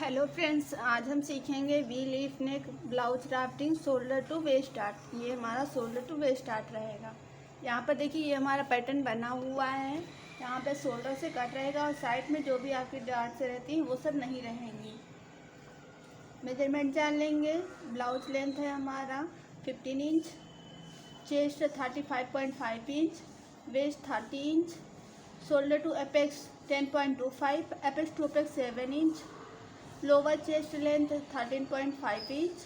Hello friends, आज हम सीखेंगे V leaf neck blouse drafting shoulder to waist dart. ये हमारा शोल्डर टू वेस्ट आर्ट रहेगा। यहाँ पर देखिए, ये हमारा पैटर्न बना हुआ है। यहाँ पे शोल्डर से कट रहेगा और साइड में जो भी आपकी डार्ट से रहती हैं वो सब नहीं रहेंगी। मेजरमेंट जान लेंगे। ब्लाउज लेंथ है हमारा 15 inch, chest 35.5 inch, waist 30 inch, shoulder to apex 10.25, apex to apex 7 inch, lower chest length 13.5 inch,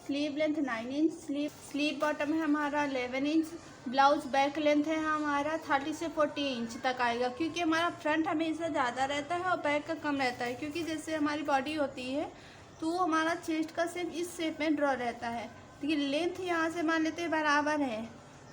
sleeve length 9 inch, sleeve bottom है हमारा 11 इंच। ब्लाउज बैक लेंथ है हमारा 30 से 40 इंच तक आएगा, क्योंकि हमारा फ्रंट हमेशा ज़्यादा रहता है और बैक का कम रहता है। क्योंकि जैसे हमारी बॉडी होती है तो हमारा चेस्ट का शेप इस शेप में ड्रॉ रहता है। लेकिन लेंथ यहाँ से मान लेते हैं बराबर है,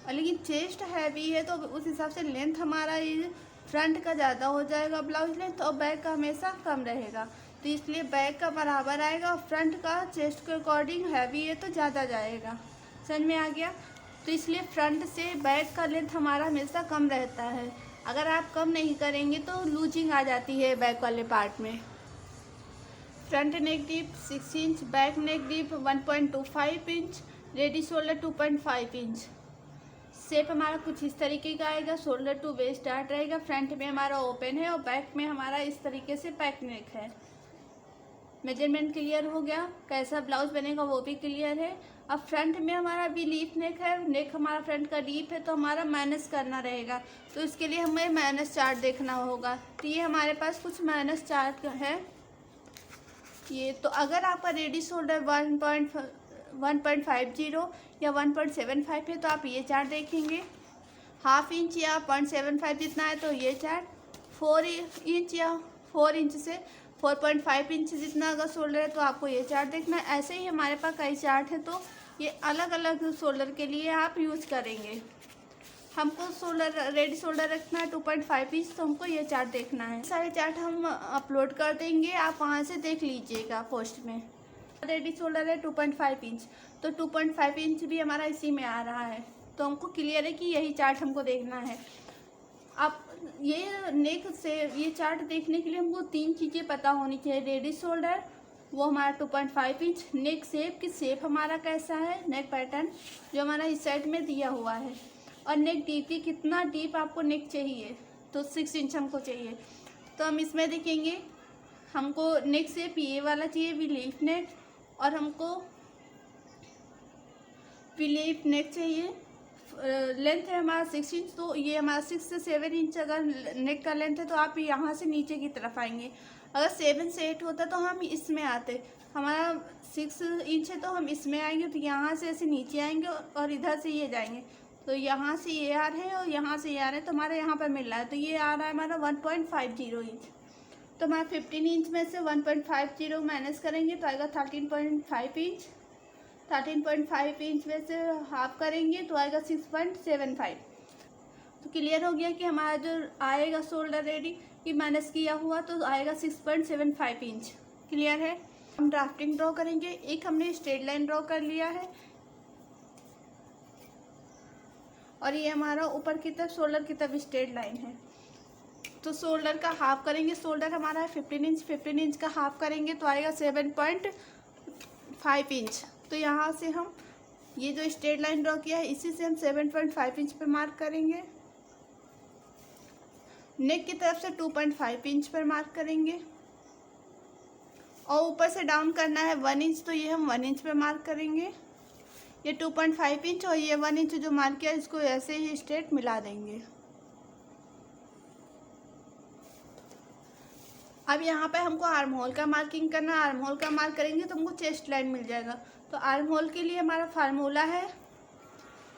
और लेकिन चेस्ट हैवी है तो उस हिसाब से लेंथ हमारा ये फ्रंट का ज़्यादा हो जाएगा ब्लाउज लेंथ, और बैक का हमेशा कम रहेगा। तो इसलिए बैक का बराबर आएगा और फ्रंट का चेस्ट के अकॉर्डिंग हैवी है तो ज़्यादा जाएगा। समझ में आ गया? तो इसलिए फ्रंट से बैक का लेंथ हमारा हमेशा कम रहता है। अगर आप कम नहीं करेंगे तो लूजिंग आ जाती है बैक वाले पार्ट में। फ्रंट नेक deep 6 inch, back neck deep 1.25 inch, ready shoulder 2.5 inch. Shape हमारा कुछ इस तरीके का आएगा। शोल्डर टू वेस्ट आर्ट रहेगा। फ्रंट में हमारा ओपन है और बैक में हमारा इस तरीके से पैक नेक है। मेजरमेंट क्लियर हो गया, कैसा ब्लाउज बनेगा वो भी क्लियर है। अब फ्रंट में हमारा भी लीफ नेक है, नेक हमारा फ्रंट का डीप है तो हमारा माइनस करना रहेगा। तो इसके लिए हमें माइनस चार्ट देखना होगा। तो ये हमारे पास कुछ माइनस चार्ट है ये। तो अगर आपका रेडी शोल्डर 1.50 या 1.75 है तो आप ये चार्ट देखेंगे। हाफ इंच या 0.75 जितना है तो ये चार्ट, 4 इंच या 4 इंच से 4.5 इंच जितना अगर शोल्डर है तो आपको ये चार्ट देखना है। ऐसे ही हमारे पास कई चार्ट हैं तो ये अलग अलग शोल्डर के लिए आप यूज़ करेंगे। हमको शोल्डर रेडी शोल्डर रखना है 2.5 इंच, तो हमको ये चार्ट देखना है। सारे चार्ट हम अपलोड कर देंगे, आप वहाँ से देख लीजिएगा पोस्ट में। रेडी शोल्डर है 2.5 इंच, तो 2.5 इंच भी हमारा इसी में आ रहा है। तो हमको क्लियर है कि यही चार्ट हमको देखना है। अब ये नेक से ये चार्ट देखने के लिए हमको 3 चीज़ें पता होनी चाहिए। रेडी शोल्डर वो हमारा 2.5 इंच, नेक शेप की शेप हमारा कैसा है, नेक पैटर्न जो हमारा इस साइड में दिया हुआ है, और नेक डीप की कितना डीप आपको नेक चाहिए, तो 6 इंच हमको चाहिए। तो हम इसमें देखेंगे हमको नेक शेप ये वाला चाहिए वी लीफ नेक, और हमको वी लीफ नेक चाहिए। लेंथ है हमारा 6 इंच, तो ये हमारा 6 से 7 इंच अगर नेक का लेंथ है तो आप यहाँ से नीचे की तरफ आएंगे। अगर 7 से 8 होता तो हम इसमें आते। हमारा 6 इंच है तो हम इसमें आएंगे, तो यहाँ से ऐसे नीचे आएंगे और इधर से ये जाएंगे। तो यहाँ से ये आ रहे हैं और यहाँ से ये आ रहे हैं, तो हमारे यहाँ पर मिल रहा है। तो ये आ रहा है हमारा 1.50 इंच। तो हमारा 15 इंच में से 1.50 माइनस करेंगे तो आएगा 13.5 इंच। 13.5 इंच में से हाफ करेंगे तो आएगा 6.75। तो क्लियर हो गया कि हमारा जो आएगा शोल्डर रेडी कि माइनस किया हुआ तो आएगा 6.75 इंच। क्लियर है? हम ड्राफ्टिंग ड्रॉ करेंगे। एक हमने स्ट्रेट लाइन ड्रॉ कर लिया है, और ये हमारा ऊपर की तरफ शोल्डर की तरफ स्ट्रेट लाइन है। तो शोल्डर का हाफ करेंगे। शोल्डर हमारा है 15 इंच, 15 इंच का हाफ करेंगे तो आएगा 7.5 इंच। तो यहाँ से हम ये जो स्ट्रेट लाइन ड्रॉ किया है इसी से हम 7.5 इंच पे मार्क करेंगे। नेक की तरफ से 2.5 इंच पर मार्क करेंगे, और ऊपर से डाउन करना है 1 इंच, तो ये हम 1 इंच पे मार्क करेंगे। ये 2.5 इंच और ये 1 इंच जो मार्क किया इसको ऐसे ही स्ट्रेट मिला देंगे। अब यहाँ पे हमको आर्म होल का मार्किंग करना। आर्म होल का मार्क करेंगे तो हमको चेस्ट लाइन मिल जाएगा। तो आर्म होल के लिए हमारा फार्मूला है,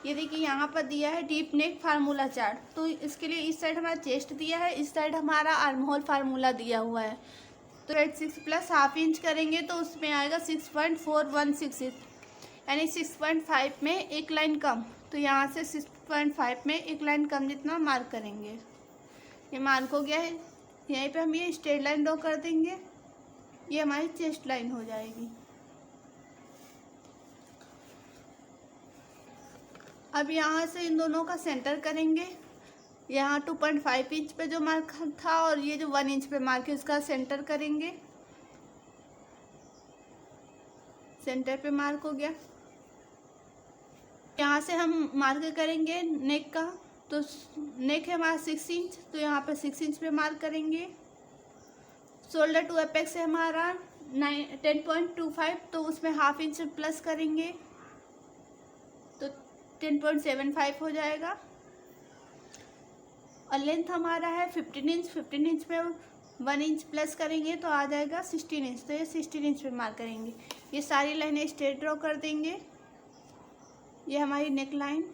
ये देखिए यहाँ पर दिया है डीप नेक फार्मूला चार्ट। तो इसके लिए इस साइड हमारा चेस्ट दिया है, इस साइड हमारा आर्म होल फार्मूला दिया हुआ है। तो 6 प्लस हाफ इंच करेंगे तो उसमें आएगा 6.416, यानी 6.5 में एक लाइन कम। तो यहाँ से 6.5 में एक लाइन कम जितना मार्क करेंगे। ये मार्क हो गया है। यहीं पे हम ये स्ट्रेट लाइन ड्रॉ कर देंगे, ये हमारी चेस्ट लाइन हो जाएगी। अब यहाँ से इन दोनों का सेंटर करेंगे। यहाँ 2.5 इंच पे जो मार्क था और ये जो 1 इंच पे मार्क है उसका सेंटर करेंगे। सेंटर पे मार्क हो गया। यहाँ से हम मार्क करेंगे नेक का, तो नेक है हमारा 6 इंच, तो यहाँ पे 6 इंच पे मार्क करेंगे। शोल्डर टू एपेक्स है हमारा 10.25, तो उसमें हाफ इंच प्लस करेंगे तो 10.75 हो जाएगा। और लेंथ हमारा है 15 इंच, 15 इंच पे 1 इंच प्लस करेंगे तो आ जाएगा 16 इंच, तो ये 16 इंच पे मार्क करेंगे। ये सारी लाइनें स्ट्रेट ड्रॉ कर देंगे। ये हमारी नेक लाइन,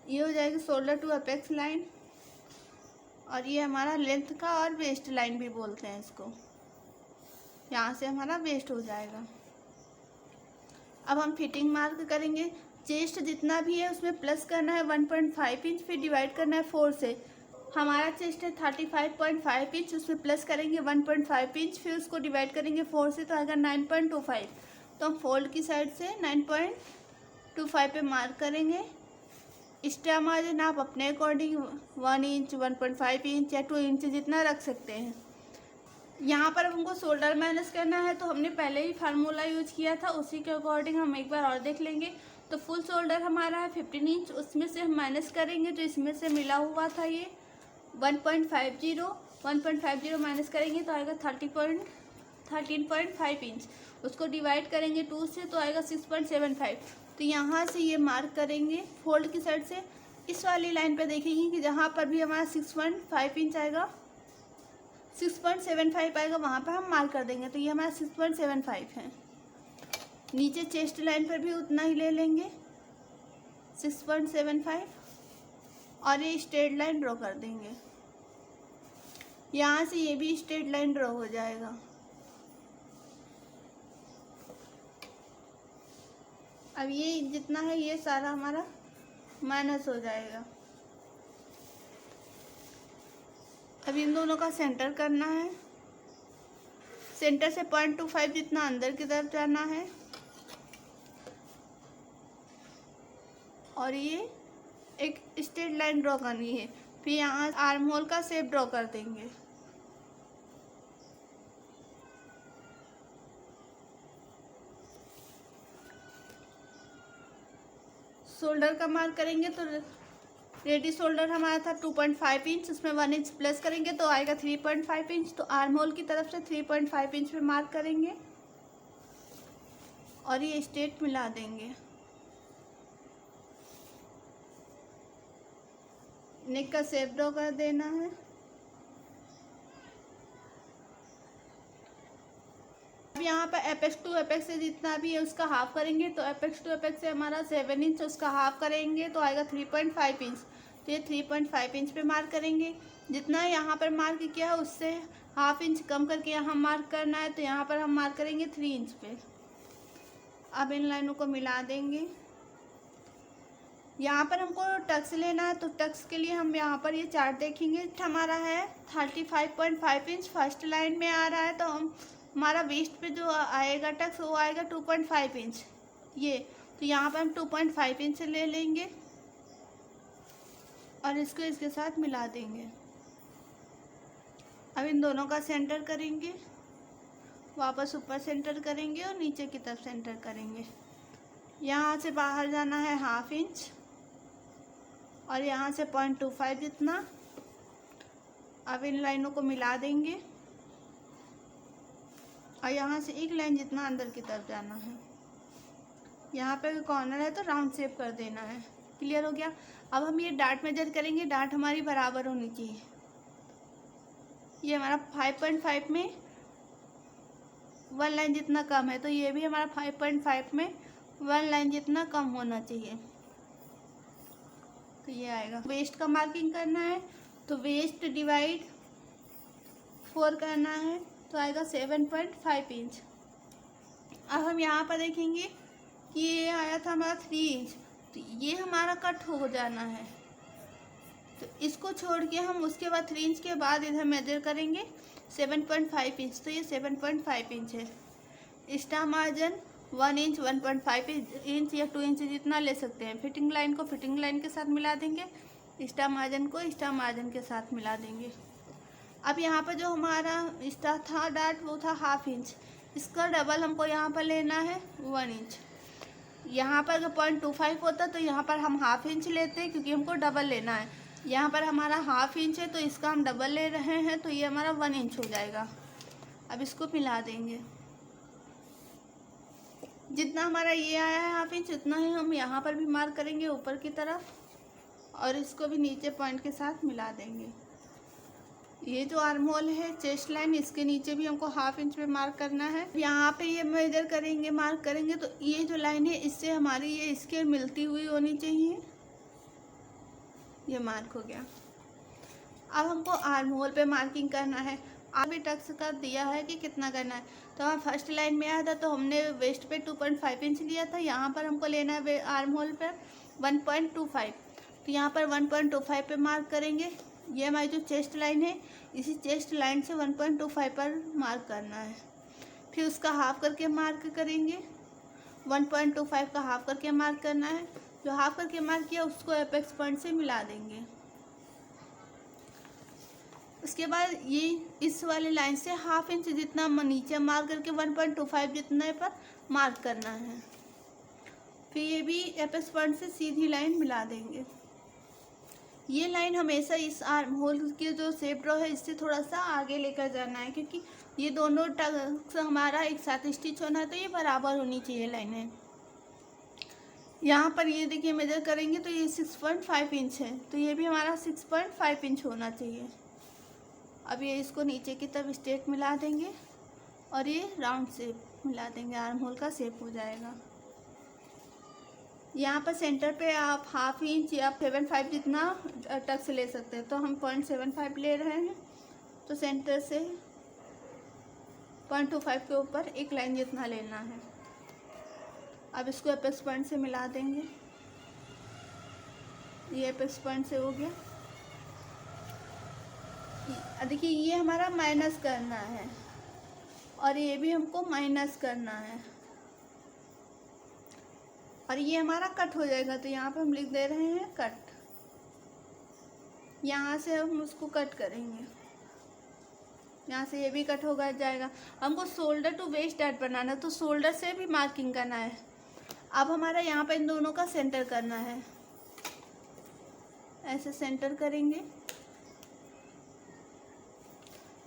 ये हो जाएगी शोल्डर टू अपेक्स लाइन, और ये हमारा लेंथ का और वेस्ट लाइन भी बोलते हैं इसको। यहाँ से हमारा वेस्ट हो जाएगा। अब हम फिटिंग मार्क करेंगे। चेस्ट जितना भी है उसमें प्लस करना है 1.5 इंच, फिर डिवाइड करना है 4 से। हमारा चेस्ट है 35.5 इंच, उसमें प्लस करेंगे 1.5 इंच, फिर उसको डिवाइड करेंगे 4 से तो आएगा 9.25। तो हम फोल्ड की साइड से 9.25 पे मार्क करेंगे। एक्स्ट्रा मार्जिन आप अपने अकॉर्डिंग 1 इंच, 1.5 इंच या 2 इंच जितना रख सकते हैं। यहाँ पर हमको शोल्डर माइनस करना है, तो हमने पहले ही फार्मूला यूज किया था, उसी के अकॉर्डिंग हम एक बार और देख लेंगे। तो फुल शोल्डर हमारा है 15 इंच, उसमें से हम माइनस करेंगे जो इसमें से मिला हुआ था ये 1.50 माइनस करेंगे तो आएगा 13.5 इंच। उसको डिवाइड करेंगे 2 से तो आएगा 6.75। तो यहाँ से ये मार्क करेंगे फोल्ड की साइड से। इस वाली लाइन पे देखेंगे कि जहाँ पर भी हमारा 6.5 इंच आएगा, 6.75 आएगा, वहाँ पर हम मार्क कर देंगे। तो ये हमारा 6.75 है। नीचे चेस्ट लाइन पर भी उतना ही ले लेंगे 6.75, और ये स्ट्रेट लाइन ड्रॉ कर देंगे। यहाँ से ये भी स्ट्रेट लाइन ड्रॉ हो जाएगा। अब ये जितना है ये सारा हमारा माइनस हो जाएगा। अब इन दोनों का सेंटर करना है। सेंटर से 0.25 जितना अंदर की तरफ जाना है, और ये एक स्ट्रेट लाइन ड्रॉ करनी है। फिर यहाँ आर्म होल का शेप ड्रॉ कर देंगे। शोल्डर का मार्क करेंगे तो रेडी शोल्डर हमारा था 2.5 इंच, उसमें 1 इंच प्लस करेंगे तो आएगा 3.5 इंच। तो आर्म होल की तरफ से 3.5 इंच पे मार्क करेंगे और ये स्ट्रेट मिला देंगे। नेक का शेप ड्रॉ कर देना है। अब यहाँ पर एपेक्स टू एपेक्स से जितना भी है उसका हाफ करेंगे। तो एपेक्स टू एपेक्स से हमारा 7 इंच, उसका हाफ करेंगे तो आएगा 3.5 इंच। तो ये 3.5 इंच पे मार्क करेंगे। जितना यहाँ पर मार्क किया है उससे हाफ इंच कम करके यहाँ मार्क करना है, तो यहाँ पर हम मार्क करेंगे 3 इंच पे। अब इन लाइनों को मिला देंगे। यहाँ पर हमको टक्स लेना है, तो टक्स के लिए हम यहाँ पर ये चार्ट देखेंगे। हमारा है 35.5 इंच, फर्स्ट लाइन में आ रहा है, तो हम हमारा वेस्ट पे जो आएगा टक्स वो आएगा 2.5 इंच ये। तो यहाँ पर हम 2.5 इंच ले लेंगे और इसको इसके साथ मिला देंगे। अब इन दोनों का सेंटर करेंगे, वापस ऊपर सेंटर करेंगे और नीचे की तरफ सेंटर करेंगे। यहाँ से बाहर जाना है हाफ इंच और यहाँ से 0.25 जितना। अब इन लाइनों को मिला देंगे और यहाँ से एक लाइन जितना अंदर की तरफ जाना है। यहाँ पे कॉर्नर है तो राउंड शेप कर देना है। क्लियर हो गया। अब हम ये डार्ट मेजर करेंगे। डार्ट हमारी बराबर होनी चाहिए। ये हमारा 5.5 में 1 लाइन जितना कम है, तो ये भी हमारा 5.5 में 1 लाइन जितना कम होना चाहिए। तो ये आएगा। वेस्ट का मार्किंग करना है, तो वेस्ट डिवाइड 4 करना है, तो आएगा 7.5 इंच। अब हम यहाँ पर देखेंगे कि ये आया था हमारा 3 इंच, तो ये हमारा कट हो जाना है। तो इसको छोड़ के हम उसके बाद 3 इंच के बाद इधर मेजर करेंगे 7.5 इंच। तो ये 7.5 इंच है। एक्स्ट्रा मार्जिन 1 इंच, 1.5 इंच या 2 इंच जितना ले सकते हैं। फिटिंग लाइन को फिटिंग लाइन के साथ मिला देंगे, एक्स्ट्रा मार्जिन को एक्स्ट्रा मार्जिन के साथ मिला देंगे। अब यहाँ पर जो हमारा एक्स्ट्रा था डार्ट वो था हाफ इंच। इसका डबल हमको यहाँ पर लेना है 1 इंच। यहाँ पर अगर 0.25 होता तो यहाँ पर हम ½ इंच लेते हैं, क्योंकि हमको डबल लेना है। यहाँ पर हमारा ½ इंच है तो इसका हम डबल ले रहे हैं, तो ये हमारा 1 इंच हो जाएगा। अब इसको मिला देंगे। जितना हमारा ये आया है ½ इंच, उतना ही हम यहाँ पर भी मार्क करेंगे ऊपर की तरफ, और इसको भी नीचे पॉइंट के साथ मिला देंगे। ये जो आर्म होल है, चेस्ट लाइन, इसके नीचे भी हमको ½ इंच पे मार्क करना है। यहाँ पे ये मेजर करेंगे, मार्क करेंगे, तो ये जो लाइन है इससे हमारी ये स्केल मिलती हुई होनी चाहिए। ये मार्क हो गया। अब हमको आर्म होल पे मार्किंग करना है। अभी टक्स का दिया है कि कितना करना है, तो हम फर्स्ट लाइन में आया था तो हमने वेस्ट पे 2.5 इंच लिया था। यहाँ पर हमको लेना है आर्म होल पे 1.25, तो यहाँ पर 1.25 पे मार्क करेंगे। ये हमारी जो चेस्ट लाइन है, इसी चेस्ट लाइन से 1.25 पर मार्क करना है। फिर उसका हाफ करके मार्क करेंगे। 1.25 का हाफ करके मार्क करना है। जो हाफ करके मार्क किया उसको एपेक्स पॉइंट से मिला देंगे। उसके बाद ये इस वाले लाइन से ½ इंच जितना नीचे मार्क करके 1.25 जितने पर मार्क करना है। फिर ये भी एपेक्स पॉइंट से सीधी लाइन मिला देंगे। ये लाइन हमेशा इस आर्म होल की जो शेप ड्रॉ है इससे थोड़ा सा आगे लेकर जाना है, क्योंकि ये दोनों टक्स हमारा एक साथ स्टिच होना है, तो ये बराबर होनी चाहिए लाइनें। यहाँ पर ये देखिए मेजर करेंगे तो ये 6.5 इंच है, तो ये भी हमारा 6.5 इंच होना चाहिए। अब ये इसको नीचे की तरफ स्ट्रेट मिला देंगे और ये राउंड शेप मिला देंगे, आर्म होल का शेप हो जाएगा। यहाँ पर सेंटर पे आप ½ इंच या 7.5 जितना टक्स ले सकते हैं, तो हम 0.75 ले रहे हैं, तो सेंटर से 0.25 के ऊपर एक लाइन जितना लेना है। अब इसको एपेक्स पॉइंट से मिला देंगे। ये एपेक्स पॉइंट से हो गया। देखिए ये हमारा माइनस करना है और ये भी हमको माइनस करना है, और ये हमारा कट हो जाएगा, तो यहाँ पे हम लिख दे रहे हैं कट। यहाँ से हम उसको कट करेंगे, यहाँ से ये भी कट होगा जाएगा। हमको शोल्डर टू वेस्ट डार्ट बनाना है, तो शोल्डर से भी मार्किंग करना है। अब हमारा यहाँ पे इन दोनों का सेंटर करना है, ऐसे सेंटर करेंगे।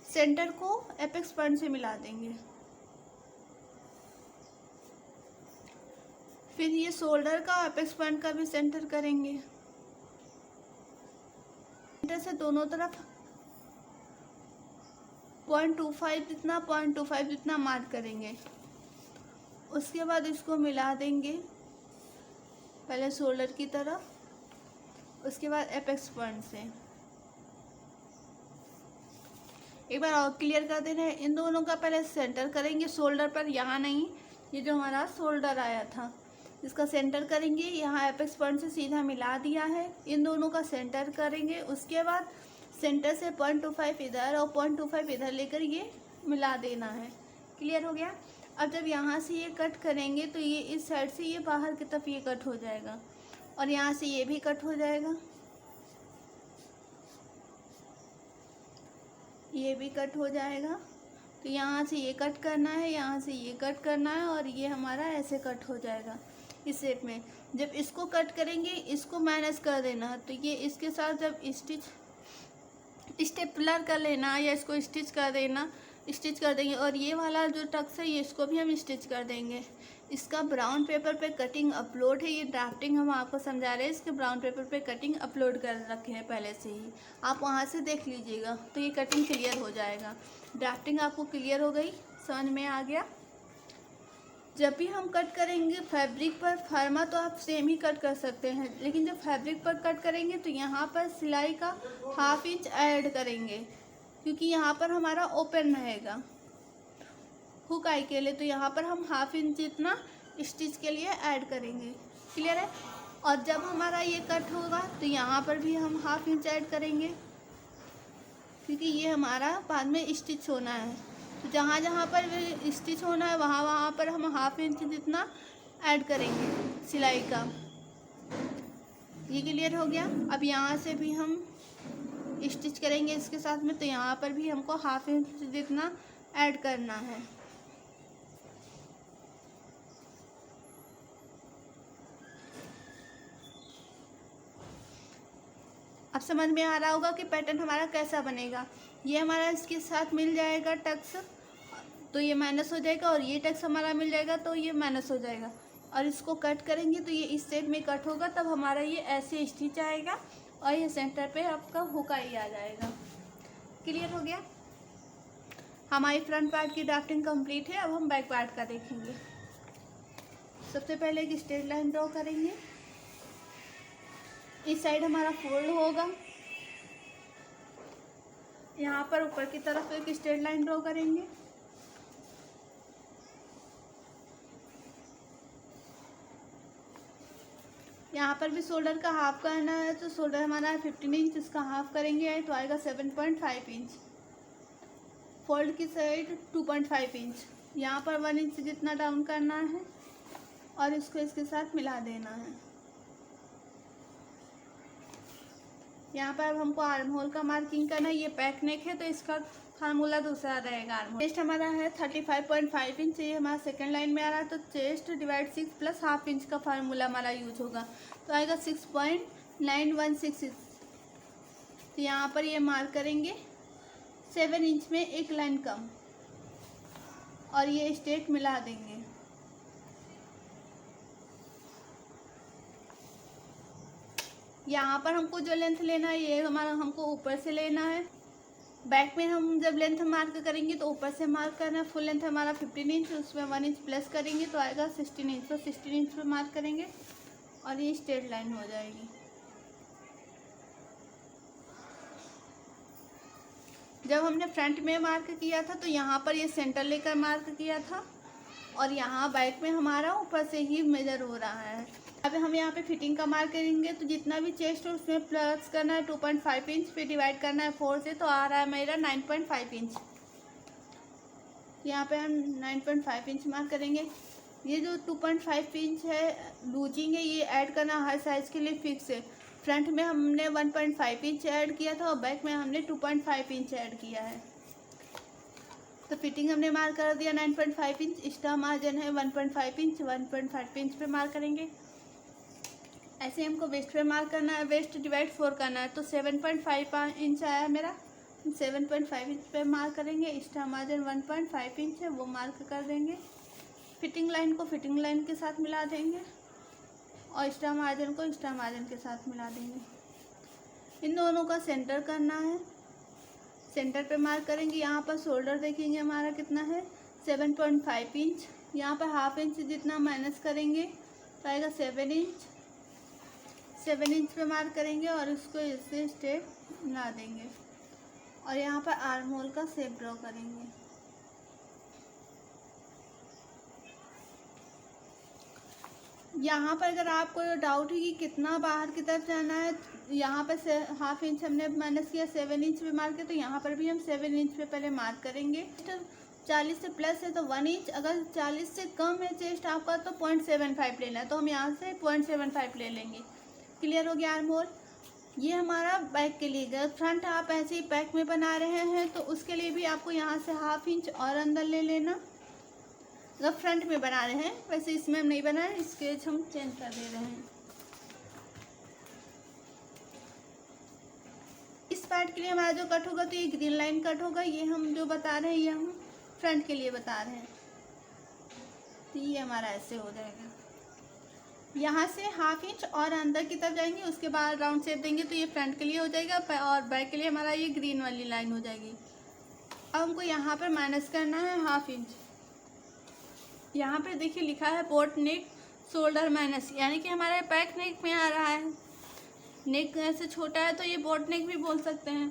सेंटर को एपेक्स पॉइंट से मिला देंगे। फिर ये शोल्डर का एपेक्स पॉइंट का भी सेंटर करेंगे। सेंटर से दोनों तरफ 0.25 जितना मार्क करेंगे। उसके बाद इसको मिला देंगे, पहले शोल्डर की तरफ, उसके बाद एपेक्स पॉइंट से। एक बार और क्लियर कर दे रहे हैं, इन दोनों का पहले सेंटर करेंगे शोल्डर पर, यहाँ नहीं, ये जो हमारा शोल्डर आया था इसका सेंटर करेंगे। यहाँ एपेक्स पॉइंट से सीधा मिला दिया है, इन दोनों का सेंटर करेंगे। उसके बाद सेंटर से 0.25 इधर और 0.25 इधर लेकर ये मिला देना है। क्लियर हो गया। अब जब यहाँ से ये कट करेंगे तो ये इस साइड से ये बाहर की तरफ ये कट हो जाएगा, और यहाँ से ये भी कट हो जाएगा, ये भी कट हो जाएगा। तो यहाँ से ये कट करना है, यहाँ से ये कट करना है, और ये हमारा ऐसे कट हो जाएगा इस शेप में। जब इसको कट करेंगे इसको माइनस कर देना, तो ये इसके साथ जब स्टेपलर कर लेना या इसको स्टिच कर देना, स्टिच कर देंगे। और ये वाला जो टक्स है ये इसको भी हम स्टिच कर देंगे। इसका ब्राउन पेपर पे कटिंग अपलोड है, ये ड्राफ्टिंग हम आपको समझा रहे हैं। इसके ब्राउन पेपर पे कटिंग अपलोड कर रखे हैं पहले से ही, आप वहाँ से देख लीजिएगा, तो ये कटिंग क्लियर हो जाएगा। ड्राफ्टिंग आपको क्लियर हो गई, समझ में आ गया। जब भी हम कट करेंगे फैब्रिक पर फर्मा, तो आप सेम ही कट कर सकते हैं, लेकिन जब फैब्रिक पर कट करेंगे तो यहाँ पर सिलाई का ½ इंच ऐड करेंगे, क्योंकि यहाँ पर हमारा ओपन रहेगा हुक आई के लिए, तो यहाँ पर हम ½ इंच जितना स्टिच के लिए ऐड करेंगे। क्लियर है। और जब हमारा ये कट होगा तो यहाँ पर भी हम ½ इंच ऐड करेंगे, क्योंकि ये हमारा बाद में स्टिच होना है। तो जहाँ जहाँ पर स्टिच होना है वहाँ वहाँ पर हम ½ इंच जितना ऐड करेंगे सिलाई का। ये क्लियर हो गया। अब यहाँ से भी हम स्टिच करेंगे इसके साथ में, तो यहाँ पर भी हमको ½ इंच जितना ऐड करना है। अब समझ में आ रहा होगा कि पैटर्न हमारा कैसा बनेगा। ये हमारा इसके साथ मिल जाएगा टक्स, तो ये माइनस हो जाएगा, और ये टक्स हमारा मिल जाएगा तो ये माइनस हो जाएगा, और इसको कट करेंगे तो ये इस साइड में कट होगा, तब हमारा ये ऐसे स्टिच आएगा और ये सेंटर पे आपका हुक ही आ जाएगा। क्लियर हो गया? हमारी फ्रंट पार्ट की ड्राफ्टिंग कंप्लीट है। अब हम बैक पार्ट का देखेंगे। सबसे पहले एक स्ट्रेट लाइन ड्रॉ करेंगे। इस साइड हमारा फोल्ड होगा, यहाँ पर ऊपर की तरफ एक स्ट्रेट लाइन ड्रॉ करेंगे। यहाँ पर भी शोल्डर का हाफ करना है, तो शोल्डर हमारा 15 इंच, इसका हाफ करेंगे तो आएगा 7.5 इंच। फोल्ड की साइड 2.5 इंच, यहाँ पर 1 इंच जितना डाउन करना है और इसको इसके साथ मिला देना है। यहाँ पर अब हमको आर्म होल का मार्किंग करना है। ये बैक नेक है तो इसका फार्मूला दूसरा रहेगा। आर्म होल चेस्ट हमारा है 35.5 इंच, ये हमारा सेकंड लाइन में आ रहा है, तो chest divide 6 plus half inch का फार्मूला हमारा यूज होगा, तो आएगा 6.916। तो यहाँ पर ये मार्क करेंगे 7 इंच में एक लाइन कम, और ये स्ट्रेट मिला देंगे। यहाँ पर हमको जो लेंथ लेना है ये हमारा हमको ऊपर से लेना है। बैक में हम जब लेंथ मार्क करेंगे तो ऊपर से मार्क करना है। फुल लेंथ हमारा 15 इंच, उसमें 1 इंच प्लस करेंगे तो आएगा 16 इंच, तो 16 इंच पे मार्क करेंगे और ये स्ट्रेट लाइन हो जाएगी। जब हमने फ्रंट में मार्क किया था तो यहाँ पर ये सेंटर लेकर मार्क किया था, और यहाँ बैक में हमारा ऊपर से ही मेजर हो रहा है। अब हम यहाँ पे फिटिंग का मार्क करेंगे, तो जितना भी चेस्ट हो उसमें प्लस करना है 2.5 इंच, फिर डिवाइड करना है 4 से, तो आ रहा है मेरा 9.5 इंच। यहाँ पे हम 9.5 इंच मार्क करेंगे। ये जो 2.5 इंच है लूजिंग है, ये ऐड करना हर साइज़ के लिए फिक्स है। फ्रंट में हमने 1.5 इंच ऐड किया था और बैक में हमने 2.5 इंच ऐड किया है। तो फिटिंग हमने मार्क कर दिया 9.5 इंच। एक्स्ट्रा मार्जिन है 1.5 इंच, 1.5 इंच पे मार्क करेंगे। ऐसे हमको वेस्ट पे मार्क करना है, वेस्ट डिवाइड 4 करना है, तो 7.5 इंच आया मेरा, 7.5 इंच पे मार्क करेंगे। एक्स्ट्रा मार्जिन 1.5 इंच है, वो मार्क कर देंगे। फिटिंग लाइन को फिटिंग लाइन के साथ मिला देंगे और एक्स्ट्रा मार्जिन को एक्स्ट्रा मार्जिन के साथ मिला देंगे। इन दोनों का सेंटर करना है, सेंटर पे मार्क करेंगे। यहाँ पर शोल्डर देखेंगे हमारा कितना है 7.5 इंच, यहाँ पर हाफ इंच जितना माइनस करेंगे तो आएगा 7 इंच। 7 इंच पे मार्क करेंगे और इसको इससे स्ट्रेट मिला देंगे, और यहाँ पर आर्म होल का शेप ड्रॉ करेंगे। यहाँ पर अगर आपको डाउट है कि कितना बाहर की तरफ जाना है, यहाँ पर से हाफ इंच हमने माइनस किया, 7 इंच पे मार्क किया, तो यहाँ पर भी हम 7 इंच पे पहले मार्क करेंगे। 40 से प्लस है तो 1 इंच, अगर 40 से कम है चेस्ट आपका तो 0.75 लेना है, तो हम यहाँ से 0.75 ले लेंगे। क्लियर हो गया आर्म होल? ये हमारा बैक के लिए गया। फ्रंट आप ऐसे ही बैक में बना रहे हैं तो उसके लिए भी आपको यहाँ से हाफ इंच और अंदर ले लेना। अगर फ्रंट में बना रहे हैं, वैसे इसमें हम नहीं बना रहे, स्केच हम चेंज कर दे रहे हैं। इस पार्ट के लिए हमारा जो कट होगा तो ये ग्रीन लाइन कट होगा। ये हम जो बता रहे हैं ये हम फ्रंट के लिए बता रहे हैं, तो ये हमारा ऐसे हो जाएगा। यहाँ से हाफ इंच और अंदर की तरफ जाएंगे, उसके बाद राउंड शेप देंगे तो ये फ्रंट के लिए हो जाएगा, और बैक के लिए हमारा ये ग्रीन वाली लाइन हो जाएगी। अब हमको यहाँ पर माइनस करना है हाफ इंच। यहाँ पे देखिए लिखा है बोट नेक शोल्डर माइनस, यानी कि हमारे बैक नेक में आ रहा है। नेक ऐसे छोटा है तो ये बोट नेक भी बोल सकते हैं।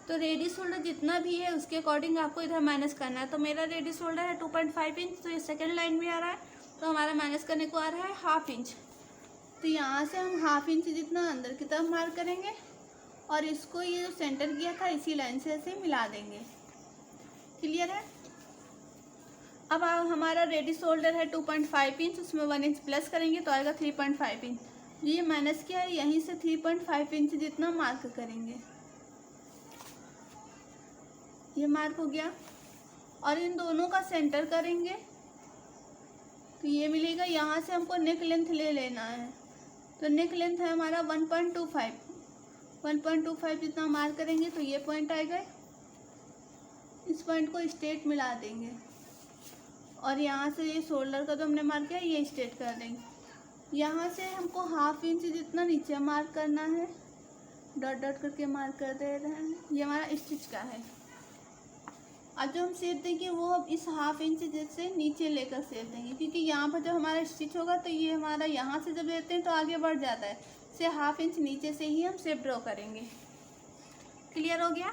तो रेडी शोल्डर जितना भी है उसके अकॉर्डिंग आपको इधर माइनस करना है। तो मेरा रेडी शोल्डर है 2.5 इंच, तो ये सेकंड लाइन में आ रहा है, तो हमारा माइनस करने को आ रहा है हाफ इंच। तो यहाँ से हम हाफ इंच जितना अंदर की तरफ मार्क करेंगे और इसको ये जो सेंटर किया था इसी लाइन से ऐसे मिला देंगे। क्लियर है? अब हमारा रेडी शोल्डर है 2.5 इंच, उसमें 1 इंच प्लस करेंगे तो आएगा 3.5 इंच। ये माइनस किया है, यहीं से 3.5 इंच जितना मार्क करेंगे। ये मार्क हो गया, और इन दोनों का सेंटर करेंगे तो ये मिलेगा। यहाँ से हमको नेक लेंथ ले लेना है, तो नेक लेंथ है हमारा 1.25। 1.25 जितना मार्क करेंगे तो ये पॉइंट आएगा। इस पॉइंट को स्ट्रेट मिला देंगे और यहाँ से ये शोल्डर का जो हमने मार्क किया ये स्ट्रेट कर देंगे। यहाँ से हमको 1/2 इंच जितना नीचे मार्क करना है, डॉट डॉट करके मार्क कर दे रहे हैं। ये हमारा स्टिच का है। अब जो हम शेप देंगे वो अब इस 1/2 इंच जैसे नीचे लेकर शेप देंगे, क्योंकि यहाँ पर जब हमारा स्टिच होगा तो ये हमारा यहाँ से जब देते हैं तो आगे बढ़ जाता है, से 1/2 इंच नीचे से ही हम शेप ड्रॉ करेंगे। क्लियर हो गया?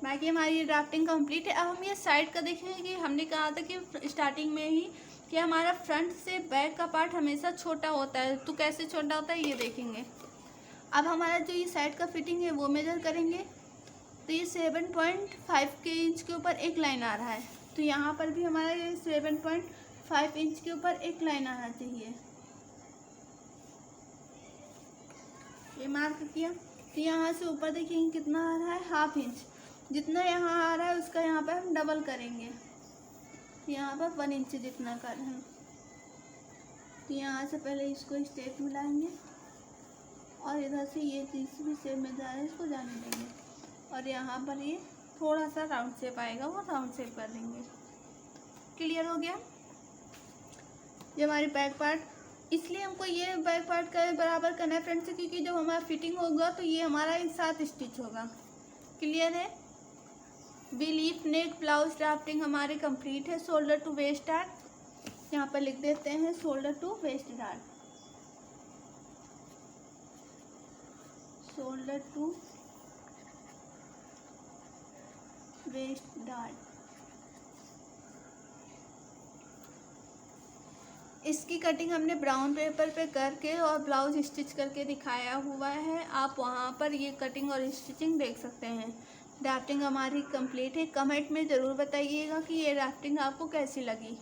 बाकी हमारी ये ड्राफ्टिंग कंप्लीट है। अब हम ये साइड का देखेंगे कि हमने कहा था कि स्टार्टिंग में ही कि हमारा फ्रंट से बैक का पार्ट हमेशा छोटा होता है, तो कैसे छोटा होता है ये देखेंगे। अब हमारा जो ये साइड का फिटिंग है वो मेजर करेंगे। तो ये 7.5 के इंच के ऊपर एक लाइन आ रहा है, तो यहाँ पर भी हमारा ये 7.5 इंच के ऊपर एक लाइन आना चाहिए। ये मार्क किया। तो यहाँ से ऊपर देखेंगे कितना आ रहा है, 1/2 इंच। जितना यहाँ आ रहा है उसका यहाँ पर हम डबल करेंगे, यहाँ पर 1 इंच जितना कर रहे हैं। तो यहाँ से पहले इसको स्ट्रेट मिलाएंगे और इधर से ये चीज़ भी शेप में जा रहा है इसको जाने देंगे, और यहाँ पर ये थोड़ा सा राउंड शेप आएगा वो राउंड शेप कर देंगे। क्लियर हो गया? ये हमारी बैक पार्ट, इसलिए हमको ये बैक पार्ट का बराबर करना है फ्रंट से, क्योंकि जब हमारा फिटिंग होगा तो ये हमारा एक साथ स्टिच होगा। क्लियर है? V leaf neck blouse drafting हमारे कंप्लीट है। शोल्डर टू वेस्ट डार्ट यहाँ पर लिख देते हैं, shoulder to waist dart, shoulder to waist dart. इसकी कटिंग हमने ब्राउन पेपर पे करके और ब्लाउज स्टिच करके दिखाया हुआ है, आप वहाँ पर ये कटिंग और स्टिचिंग देख सकते हैं। ड्राफ्टिंग हमारी कंप्लीट है। कमेंट में ज़रूर बताइएगा कि ये ड्राफ्टिंग आपको कैसी लगी।